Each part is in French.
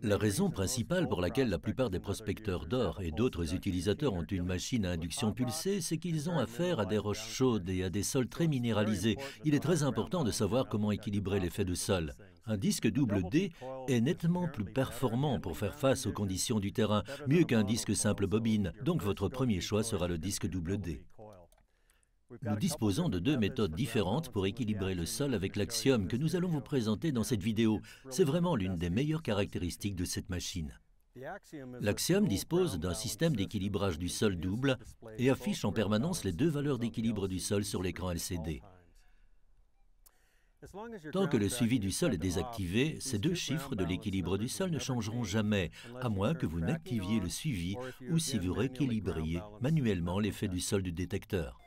La raison principale pour laquelle la plupart des prospecteurs d'or et d'autres utilisateurs ont une machine à induction pulsée, c'est qu'ils ont affaire à des roches chaudes et à des sols très minéralisés. Il est très important de savoir comment équilibrer l'effet de sol. Un disque double D est nettement plus performant pour faire face aux conditions du terrain, mieux qu'un disque simple bobine, donc votre premier choix sera le disque double D. Nous disposons de deux méthodes différentes pour équilibrer le sol avec l'Axiom que nous allons vous présenter dans cette vidéo. C'est vraiment l'une des meilleures caractéristiques de cette machine. L'Axiom dispose d'un système d'équilibrage du sol double et affiche en permanence les deux valeurs d'équilibre du sol sur l'écran LCD. Tant que le suivi du sol est désactivé, ces deux chiffres de l'équilibre du sol ne changeront jamais, à moins que vous n'activiez le suivi ou si vous rééquilibriez manuellement l'effet du sol du détecteur.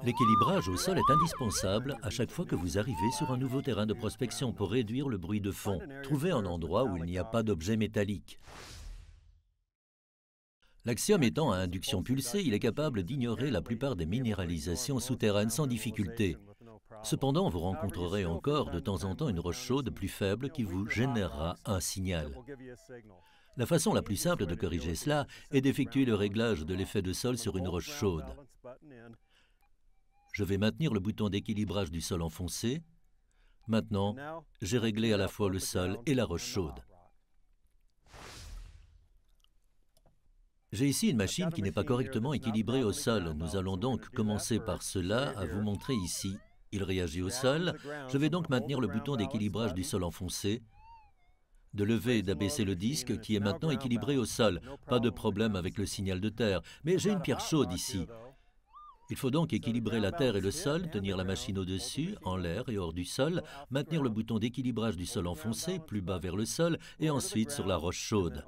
L'équilibrage au sol est indispensable à chaque fois que vous arrivez sur un nouveau terrain de prospection pour réduire le bruit de fond. Trouvez un endroit où il n'y a pas d'objet métallique. L'Axiom étant à induction pulsée, il est capable d'ignorer la plupart des minéralisations souterraines sans difficulté. Cependant, vous rencontrerez encore de temps en temps une roche chaude plus faible qui vous générera un signal. La façon la plus simple de corriger cela est d'effectuer le réglage de l'effet de sol sur une roche chaude. Je vais maintenir le bouton d'équilibrage du sol enfoncé. Maintenant, j'ai réglé à la fois le sol et la roche chaude. J'ai ici une machine qui n'est pas correctement équilibrée au sol. Nous allons donc commencer par cela à vous montrer ici. Il réagit au sol. Je vais donc maintenir le bouton d'équilibrage du sol enfoncé, de lever et d'abaisser le disque qui est maintenant équilibré au sol. Pas de problème avec le signal de terre, mais j'ai une pierre chaude ici. Il faut donc équilibrer la terre et le sol, tenir la machine au-dessus, en l'air et hors du sol, maintenir le bouton d'équilibrage du sol enfoncé, plus bas vers le sol, et ensuite sur la roche chaude.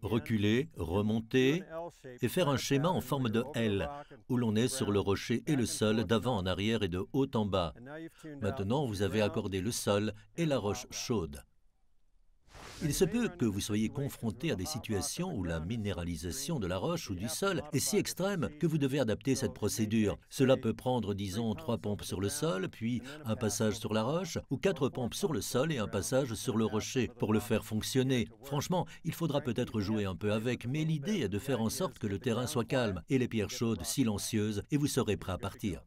Reculer, remonter et faire un schéma en forme de L, où l'on est sur le rocher et le sol, d'avant en arrière et de haut en bas. Maintenant, vous avez accordé le sol et la roche chaude. Il se peut que vous soyez confronté à des situations où la minéralisation de la roche ou du sol est si extrême que vous devez adapter cette procédure. Cela peut prendre, disons, 3 pompes sur le sol, puis un passage sur la roche, ou 4 pompes sur le sol et un passage sur le rocher pour le faire fonctionner. Franchement, il faudra peut-être jouer un peu avec, mais l'idée est de faire en sorte que le terrain soit calme et les pierres chaudes silencieuses et vous serez prêt à partir.